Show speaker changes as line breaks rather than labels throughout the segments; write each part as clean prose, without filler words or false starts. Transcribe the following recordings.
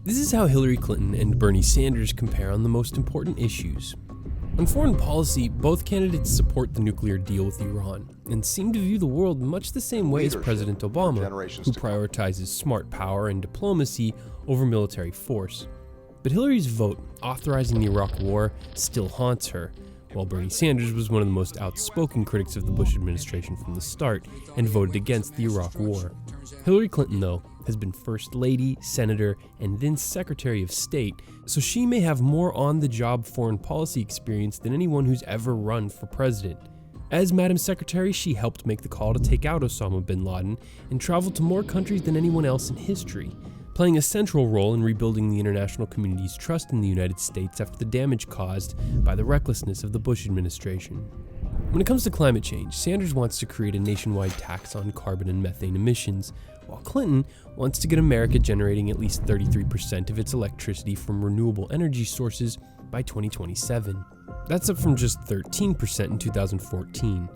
This is how Hillary Clinton and Bernie Sanders compare on the most important issues. On foreign policy, both candidates support the nuclear deal with Iran and seem to view the world much the same way as President Obama, who prioritizes smart power and diplomacy over military force. But Hillary's vote authorizing the Iraq War still haunts her, while Bernie Sanders was one of the most outspoken critics of the Bush administration from the start and voted against the Iraq War. Hillary Clinton, though, has been First Lady, Senator, and then Secretary of State, so she may have more on-the-job foreign policy experience than anyone who's ever run for president. As Madam Secretary, she helped make the call to take out Osama Bin Laden and traveled to more countries than anyone else in history, playing a central role in rebuilding the international community's trust in the United States after the damage caused by the recklessness of the Bush administration. When it comes to climate change, Sanders wants to create a nationwide tax on carbon and methane emissions, while Clinton wants to get America generating at least 33% of its electricity from renewable energy sources by 2027. That's up from just 13% in 2014.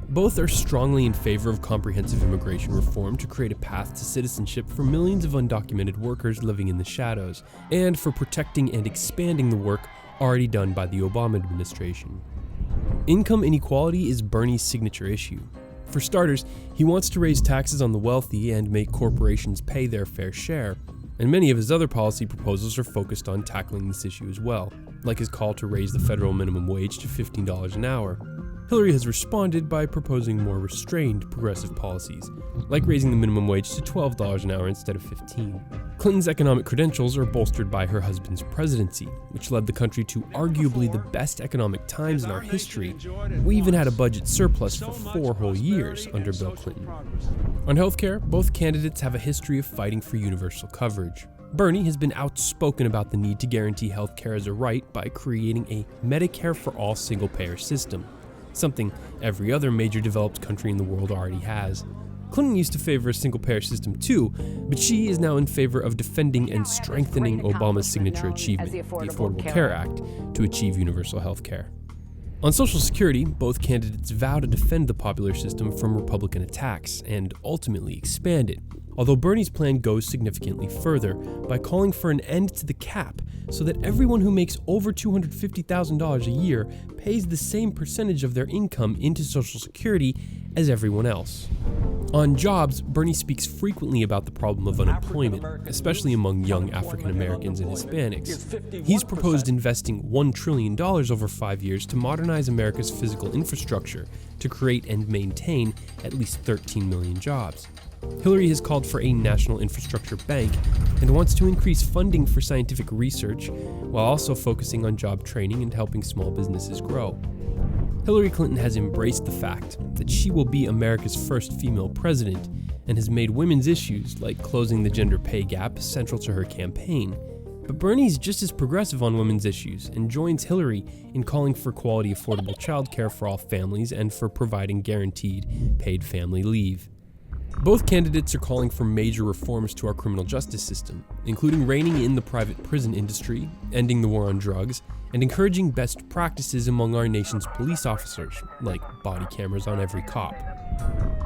Both are strongly in favor of comprehensive immigration reform to create a path to citizenship for millions of undocumented workers living in the shadows, and for protecting and expanding the work already done by the Obama administration. Income inequality is Bernie's signature issue. For starters, he wants to raise taxes on the wealthy and make corporations pay their fair share, and many of his other policy proposals are focused on tackling this issue as well, like his call to raise the federal minimum wage to $15 an hour. Hillary has responded by proposing more restrained progressive policies, like raising the minimum wage to $12 an hour instead of $15. Clinton's economic credentials are bolstered by her husband's presidency, which led the country to arguably the best economic times in our history. We even had a budget surplus for 4 whole years under Bill Clinton. On healthcare, both candidates have a history of fighting for universal coverage. Bernie has been outspoken about the need to guarantee healthcare as a right by creating a Medicare for all single-payer system, something every other major developed country in the world already has. Clinton used to favor a single-payer system too, but she is now in favor of defending and strengthening Obama's signature achievement, the Affordable Care Act, to achieve universal health care. On Social Security, both candidates vow to defend the popular system from Republican attacks and ultimately expand it, although Bernie's plan goes significantly further by calling for an end to the cap so that everyone who makes over $250,000 a year pays the same percentage of their income into Social Security as everyone else. On jobs, Bernie speaks frequently about the problem of unemployment, especially among young African Americans and Hispanics. He's proposed investing $1 trillion over 5 years to modernize America's physical infrastructure to create and maintain at least 13 million jobs. Hillary has called for a national infrastructure bank and wants to increase funding for scientific research while also focusing on job training and helping small businesses grow. Hillary Clinton has embraced the fact that she will be America's first female president and has made women's issues like closing the gender pay gap central to her campaign. But Bernie's just as progressive on women's issues and joins Hillary in calling for quality, affordable childcare for all families and for providing guaranteed paid family leave. Both candidates are calling for major reforms to our criminal justice system, including reining in the private prison industry, ending the war on drugs, and encouraging best practices among our nation's police officers, like body cameras on every cop.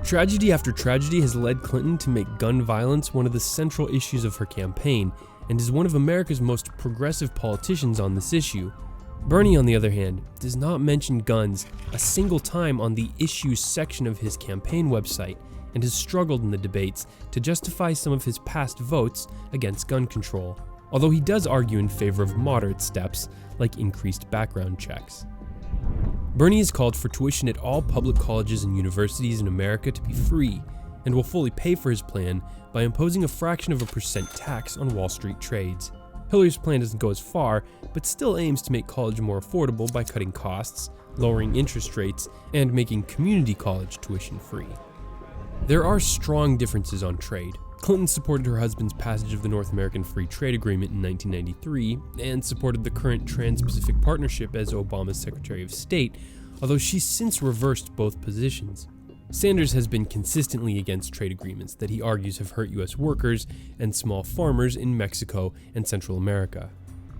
Tragedy after tragedy has led Clinton to make gun violence one of the central issues of her campaign, and is one of America's most progressive politicians on this issue. Bernie, on the other hand, does not mention guns a single time on the issues section of his campaign website, and has struggled in the debates to justify some of his past votes against gun control, although he does argue in favor of moderate steps like increased background checks. Bernie has called for tuition at all public colleges and universities in America to be free, and will fully pay for his plan by imposing a fraction of a percent tax on Wall Street trades. Hillary's plan doesn't go as far, but still aims to make college more affordable by cutting costs, lowering interest rates, and making community college tuition free. There are strong differences on trade. Clinton supported her husband's passage of the North American Free Trade Agreement in 1993 and supported the current Trans-Pacific Partnership as Obama's Secretary of State, although she's since reversed both positions. Sanders has been consistently against trade agreements that he argues have hurt U.S. workers and small farmers in Mexico and Central America.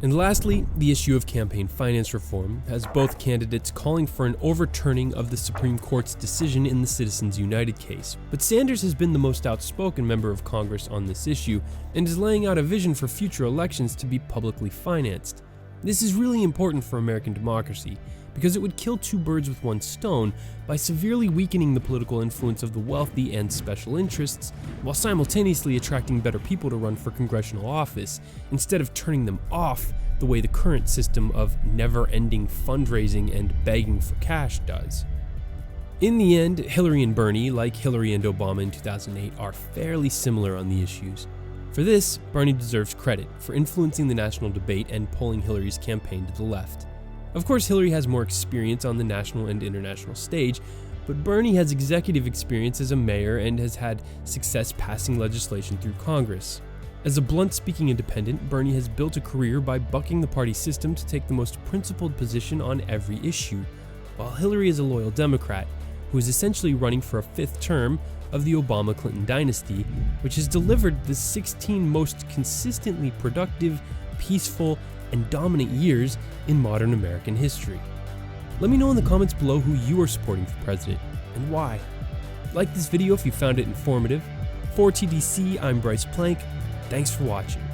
And lastly, the issue of campaign finance reform has both candidates calling for an overturning of the Supreme Court's decision in the Citizens United case. But Sanders has been the most outspoken member of Congress on this issue and is laying out a vision for future elections to be publicly financed. This is really important for American democracy because it would kill two birds with one stone by severely weakening the political influence of the wealthy and special interests, while simultaneously attracting better people to run for congressional office, instead of turning them off the way the current system of never-ending fundraising and begging for cash does. In the end, Hillary and Bernie, like Hillary and Obama in 2008, are fairly similar on the issues. For this, Bernie deserves credit for influencing the national debate and pulling Hillary's campaign to the left. Of course, Hillary has more experience on the national and international stage, but Bernie has executive experience as a mayor and has had success passing legislation through Congress. As a blunt-speaking independent, Bernie has built a career by bucking the party system to take the most principled position on every issue, while Hillary is a loyal Democrat who is essentially running for a fifth term of the Obama-Clinton dynasty, which has delivered the 16 most consistently productive, peaceful, and dominant years in modern American history. Let me know in the comments below who you are supporting for president and why. Like this video if you found it informative. For TDC, I'm Bryce Plank. Thanks for watching.